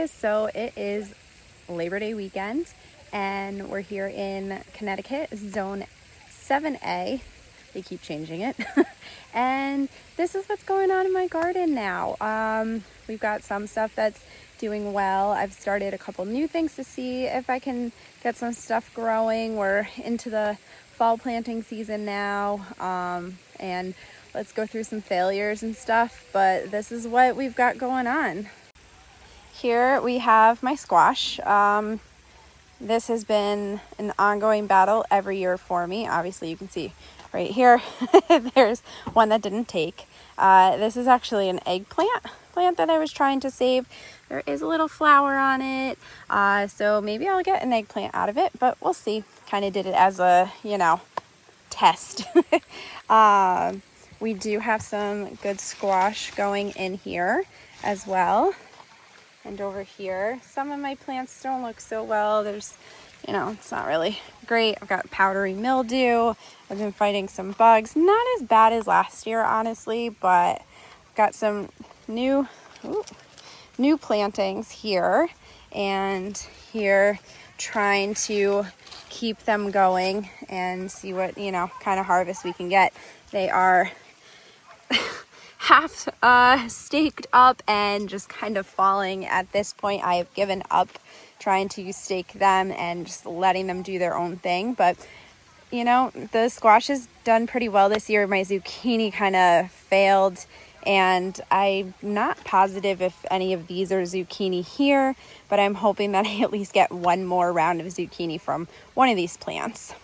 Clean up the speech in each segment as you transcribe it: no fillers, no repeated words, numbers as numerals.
guys. So it is Labor Day weekend and we're here in Connecticut, Zone 7A. They keep changing it. And this is what's going on in my garden now. We've got some stuff that's doing well. I've started a couple new things to see if I can get some stuff growing. We're into the fall planting season now. And let's go through some failures and stuff, but this is what we've got going on. Here we have my squash. This has been an ongoing battle every year for me. Obviously you can see right here, there's one that didn't take. This is actually an eggplant that I was trying to save. There is a little flower on it. So maybe I'll get an eggplant out of it, but we'll see. Kind of did it as a, test. We do have some good squash going in here as well. And over here, some of my plants don't look so well. There's, it's not really great. I've got powdery mildew. I've been fighting some bugs. Not as bad as last year, honestly, but I've got some new plantings here and here, trying to keep them going and see what, kind of harvest we can get. They are half staked up and just kind of falling at this point. I have given up trying to stake them and just letting them do their own thing. But the squash has done pretty well this year. My zucchini kind of failed, and I'm not positive if any of these are zucchini here, but I'm hoping that I at least get one more round of zucchini from one of these plants.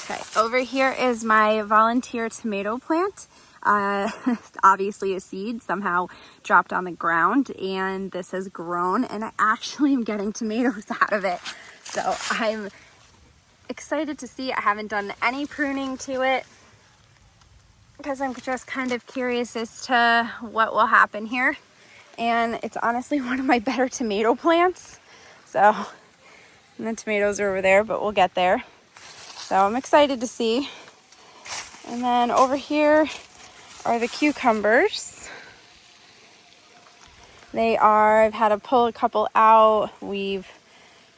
Okay, over here is my volunteer tomato plant. Obviously a seed somehow dropped on the ground, and this has grown, and I actually am getting tomatoes out of it. So I'm excited to see. I haven't done any pruning to it because I'm just kind of curious as to what will happen here. And it's honestly one of my better tomato plants. So, and the tomatoes are over there, but we'll get there. So I'm excited to see. And then over here are the cucumbers. I've had to pull a couple out. We've,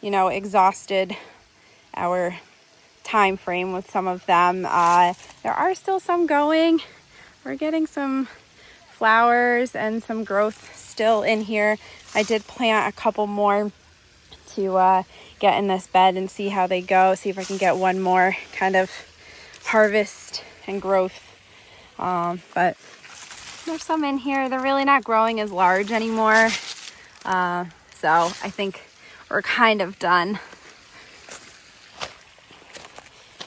exhausted our time frame with some of them. There are still some going. We're getting some flowers and some growth still in here. I did plant a couple more to get in this bed and see how they go, see if I can get one more kind of harvest and growth. But there's some in here. They're really not growing as large anymore. So I think we're kind of done.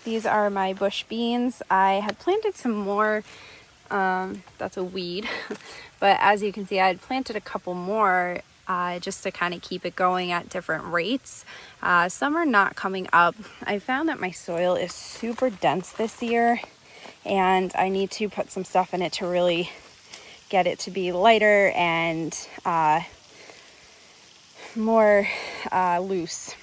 These are my bush beans. I had planted some more. That's a weed. But as you can see, I had planted a couple more just to kind of keep it going at different rates. Some are not coming up. I found that my soil is super dense this year, and I need to put some stuff in it to really get it to be lighter and more loose.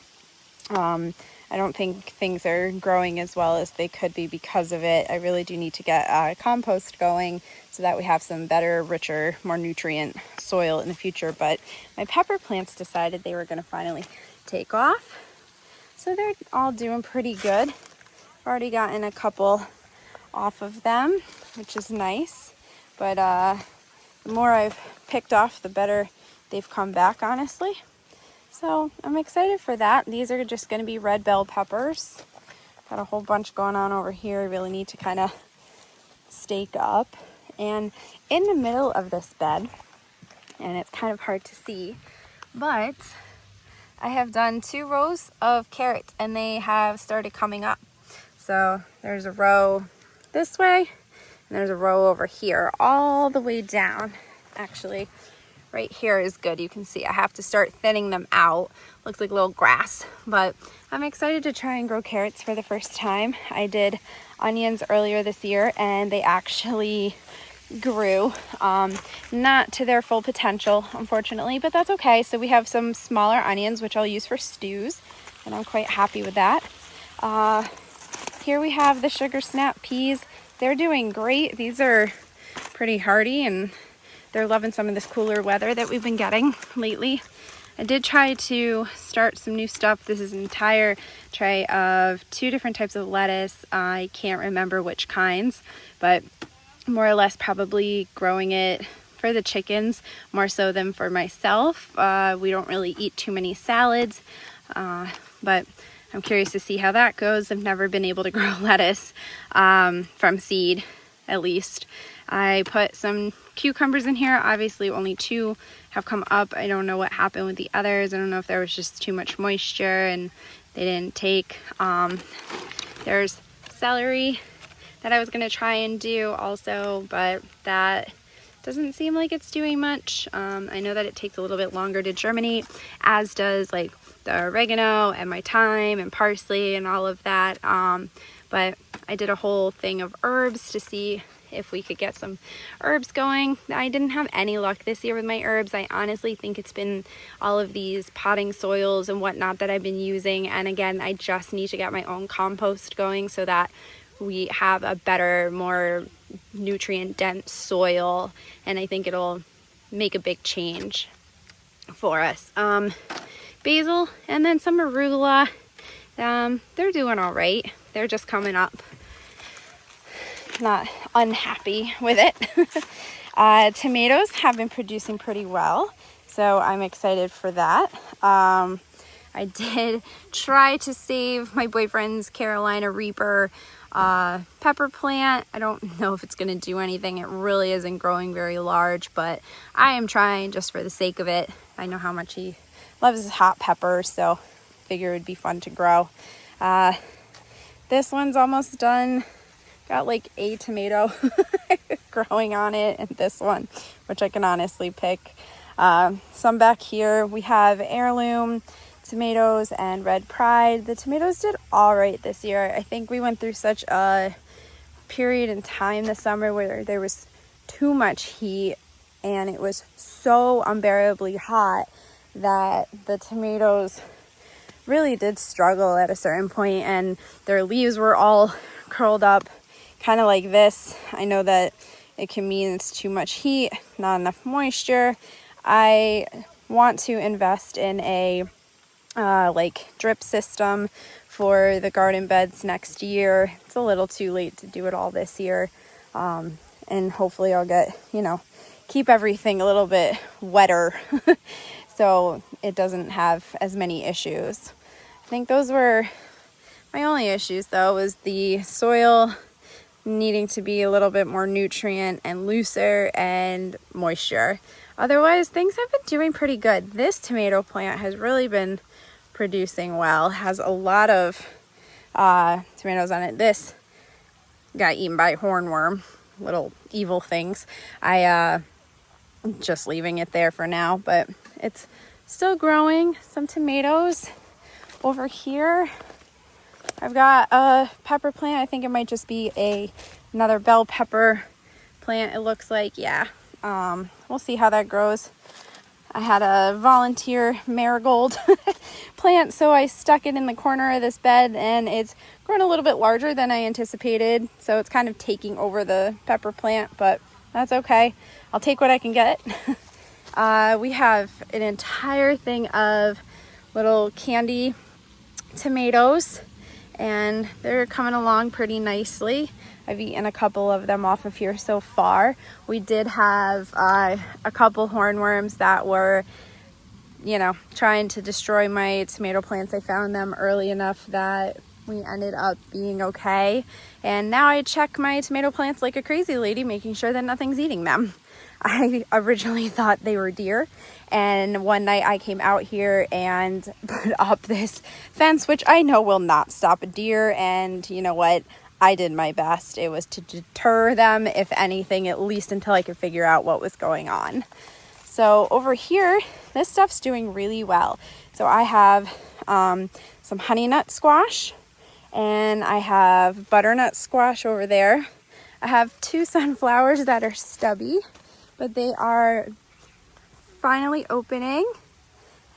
I don't think things are growing as well as they could be because of it. I really do need to get compost going so that we have some better, richer, more nutrient soil in the future. But my pepper plants decided they were going to finally take off. So they're all doing pretty good. I've already gotten a couple off of them, which is nice. But the more I've picked off, the better they've come back, honestly. So I'm excited for that. These are just going to be red bell peppers. Got a whole bunch going on over here. I really need to kind of stake up. And in the middle of this bed, and it's kind of hard to see, but I have done 2 rows of carrots, and they have started coming up. So there's a row this way, and there's a row over here, all the way down. Actually, right here is good. You can see I have to start thinning them out. Looks like little grass, but I'm excited to try and grow carrots for the first time. I did onions earlier this year, and they actually grew, not to their full potential, unfortunately, but that's okay. So we have some smaller onions, which I'll use for stews, and I'm quite happy with that. Here we have the sugar snap peas. They're doing great. These are pretty hardy and they're loving some of this cooler weather that we've been getting lately. I did try to start some new stuff. This is an entire tray of 2 different types of lettuce. I can't remember which kinds, but more or less probably growing it for the chickens more so than for myself. We don't really eat too many salads, but I'm curious to see how that goes. I've never been able to grow lettuce from seed, at least. I put some cucumbers in here. Obviously only 2 have come up. I don't know what happened with the others. I don't know if there was just too much moisture and they didn't take. There's celery that I was going to try and do also, but that doesn't seem like it's doing much. I know that it takes a little bit longer to germinate, as does like the oregano and my thyme and parsley and all of that. But I did a whole thing of herbs to see if we could get some herbs going. I didn't have any luck this year with my herbs. I honestly think it's been all of these potting soils and whatnot that I've been using. And again, I just need to get my own compost going so that we have a better, more nutrient dense soil, and I think it'll make a big change for us. Basil and then some arugula, they're doing all right. They're just coming up. Not unhappy with it. Tomatoes have been producing pretty well, so I'm excited for that. I did try to save my boyfriend's Carolina Reaper pepper plant. I don't know if it's going to do anything. It really isn't growing very large, but I am trying just for the sake of it. I know how much he loves his hot peppers, so figure it would be fun to grow. This one's almost done. Got like a tomato growing on it, and this one, which I can honestly pick. Some back here, we have heirloom tomatoes and red pride. The tomatoes did all right this year. I think we went through such a period in time this summer where there was too much heat and it was so unbearably hot that the tomatoes really did struggle at a certain point, and their leaves were all curled up kind of like this. I know that it can mean it's too much heat, not enough moisture. I want to invest in a like drip system for the garden beds next year. It's a little too late to do it all this year, and hopefully I'll get, keep everything a little bit wetter so it doesn't have as many issues. I think those were my only issues, though, was the soil needing to be a little bit more nutrient and looser, and moisture. Otherwise, things have been doing pretty good. This tomato plant has really been producing well. Has a lot of tomatoes on it. This got eaten by hornworm, little evil things. I'm just leaving it there for now, but it's still growing. Some tomatoes over here. I've got a pepper plant. I think it might just be another bell pepper plant, it looks like. Yeah. We'll see how that grows. I had a volunteer marigold plant, so I stuck it in the corner of this bed, and it's grown a little bit larger than I anticipated. So it's kind of taking over the pepper plant, but that's okay. I'll take what I can get. We have an entire thing of little candy tomatoes, and they're coming along pretty nicely. I've eaten a couple of them off of here so far. We did have a couple hornworms that were, trying to destroy my tomato plants. I found them early enough that we ended up being okay. And now I check my tomato plants like a crazy lady, making sure that nothing's eating them. I originally thought they were deer, and one night I came out here and put up this fence, which I know will not stop a deer, and you know what? I did my best. It was to deter them, if anything, at least until I could figure out what was going on. So over here, this stuff's doing really well. So I have some honey nut squash, and I have butternut squash over there. I have 2 sunflowers that are stubby, but they are finally opening,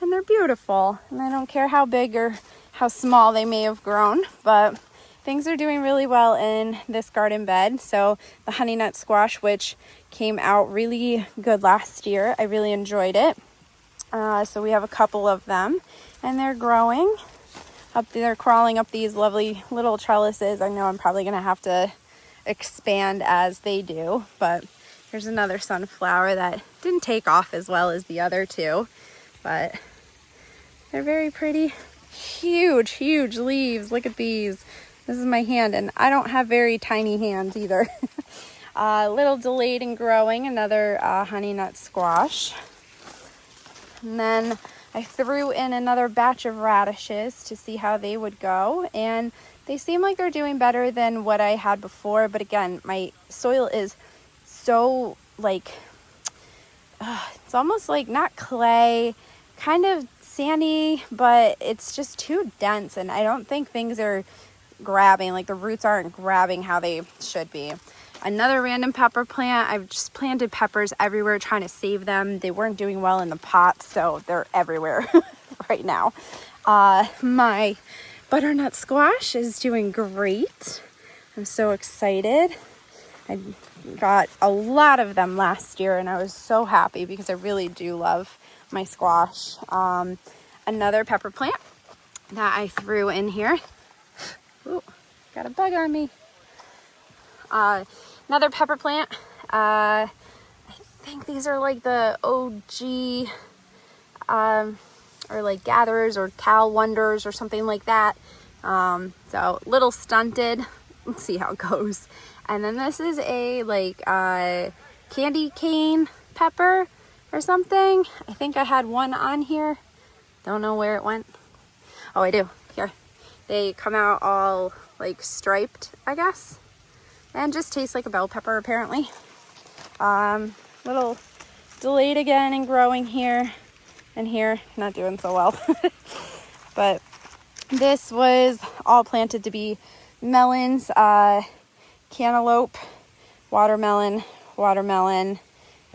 and they're beautiful. And I don't care how big or how small they may have grown, but things are doing really well in this garden bed. So the honey nut squash, which came out really good last year. I really enjoyed it. So we have a couple of them, and they're growing up. They're crawling up these lovely little trellises. I know I'm probably going to have to expand as they do, but here's another sunflower that didn't take off as well as the other two, but they're very pretty. Huge leaves. Look at these. This is my hand, and I don't have very tiny hands either. Little delayed in growing, another honey nut squash. And then I threw in another batch of radishes to see how they would go, and they seem like they're doing better than what I had before. But again, my soil is so like, it's almost like not clay, kind of sandy, but it's just too dense, and I don't think things are grabbing, like the roots aren't grabbing how they should be. Another random pepper plant. I've just planted peppers everywhere trying to save them. They weren't doing well in the pots, so they're everywhere right now. My butternut squash is doing great. I'm so excited. I got a lot of them last year, and I was so happy because I really do love my squash. Another pepper plant that I threw in here. Ooh, got a bug on me. Another pepper plant. I think these are like the OG, or like gatherers or Cal Wonders or something like that. So little stunted. Let's see how it goes. And then this is a like candy cane pepper or something. I think I had one on here. Don't know where it went. Oh, I do. Here. They come out all like striped, I guess. And just tastes like a bell pepper, apparently. Little delayed again in growing here and here. Not doing so well. But this was all planted to be melons, cantaloupe, watermelon,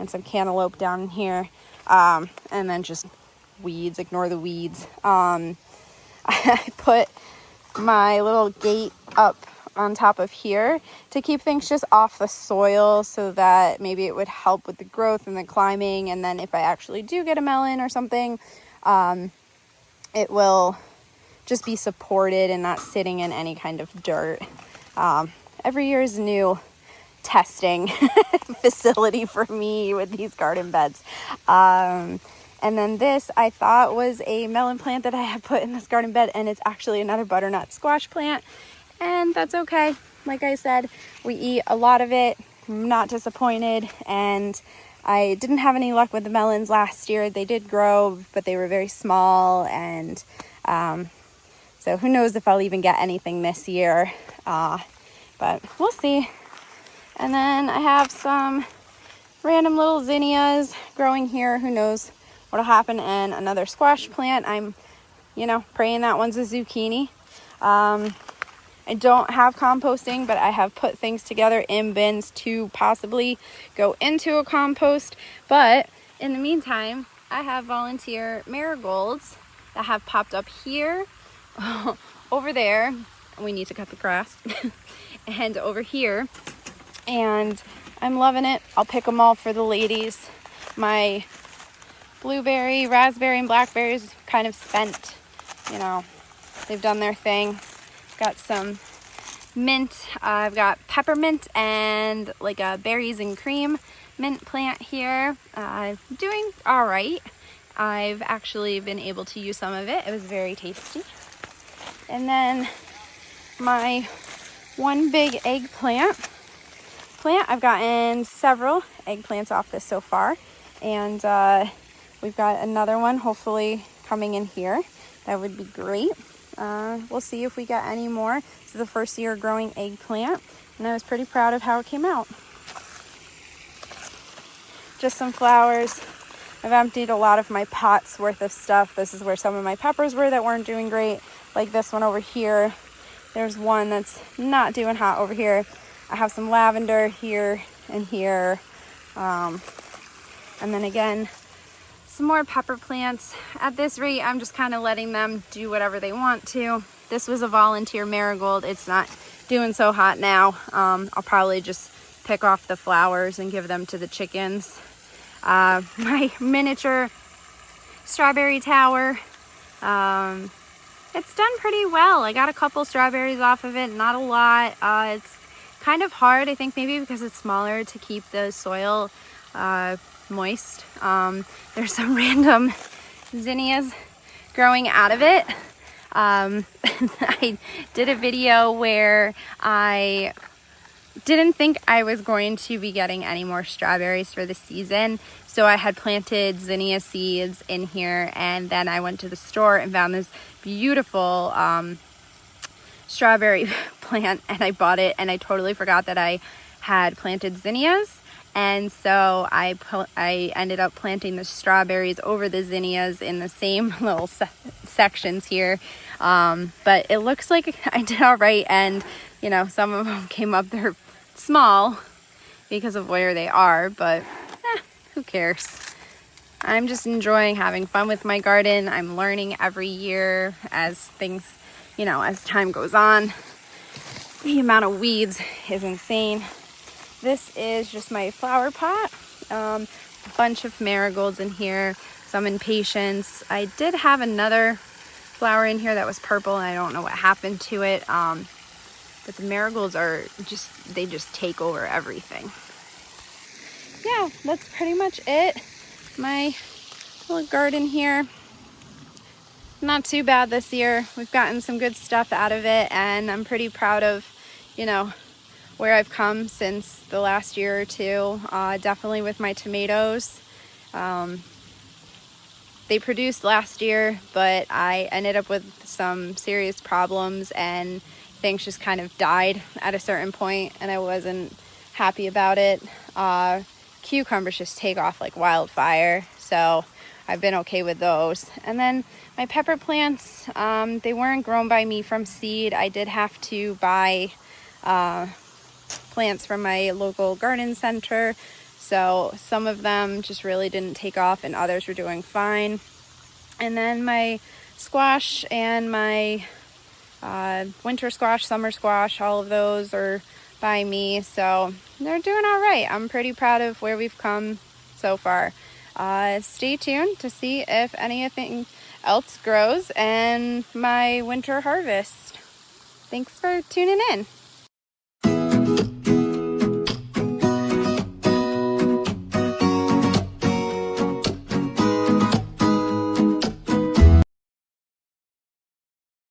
and some cantaloupe down here. And then just weeds. Ignore the weeds. I put my little gate up on top of here to keep things just off the soil, so that maybe it would help with the growth and the climbing. And then if I actually do get a melon or something, it will just be supported and not sitting in any kind of dirt. Every year is a new testing facility for me with these garden beds. And then this I thought was a melon plant that I had put in this garden bed, and it's actually another butternut squash plant. And that's okay. Like I said, we eat a lot of it. I'm not disappointed. And I didn't have any luck with the melons last year. They did grow, but they were very small. And so who knows if I'll even get anything this year. But we'll see. And then I have some random little zinnias growing here. Who knows what'll happen. And another squash plant. I'm, praying that one's a zucchini. I don't have composting, but I have put things together in bins to possibly go into a compost. But in the meantime, I have volunteer marigolds that have popped up here, over there. We need to cut the grass. And over here. And I'm loving it. I'll pick them all for the ladies. My blueberry, raspberry, and blackberries kind of spent. They've done their thing. Got some mint. I've got peppermint and like a berries and cream mint plant here. Doing all right. I've actually been able to use some of it. It was very tasty. And then my one big eggplant. I've gotten several eggplants off this so far. And we've got another one hopefully coming in here. That would be great. We'll see if we get any more. This is the first year growing eggplant, and I was pretty proud of how it came out. Just some flowers. I've emptied a lot of my pots worth of stuff. This is where some of my peppers were that weren't doing great, like this one over here. There's one that's not doing hot over here. I have some lavender here and here. And then again, some more pepper plants. At this rate, I'm just kind of letting them do whatever they want to. This was a volunteer marigold. It's not doing so hot now. I'll probably just pick off the flowers and give them to the chickens. My miniature strawberry tower, it's done pretty well. I got a couple strawberries off of it, not a lot. It's kind of hard, I think maybe because it's smaller, to keep the soil moist. There's some random zinnias growing out of it. I did a video where I didn't think I was going to be getting any more strawberries for the season, so I had planted zinnia seeds in here, and then I went to the store and found this beautiful strawberry plant, and I bought it, and I totally forgot that I had planted zinnias, and so I ended up planting the strawberries over the zinnias in the same little sections here. But it looks like I did all right, and you know, some of them came up. They're small because of where they are, but who cares? I'm just enjoying having fun with my garden. I'm learning every year as things, you know, as time goes on. The amount of weeds is insane. This is just my flower pot. A bunch of marigolds in here, some impatiens. I did have another flower in here that was purple, and I don't know what happened to it. But the marigolds are they just take over everything. Yeah, that's pretty much it. My little garden here. Not too bad this year. We've gotten some good stuff out of it, and I'm pretty proud of, you know, where I've come since the last year or two. Definitely with my tomatoes. They produced last year, but I ended up with some serious problems, and things just kind of died at a certain point, and I wasn't happy about it. Cucumbers just take off like wildfire, so I've been okay with those. And then my pepper plants, they weren't grown by me from seed. I did have to buy plants from my local garden center, so some of them just really didn't take off, and others were doing fine. And then my squash and my winter squash, summer squash, all of those are by me, so they're doing all right. I'm pretty proud of where we've come so far. Stay tuned to see if anything else grows and my winter harvest. Thanks for tuning in.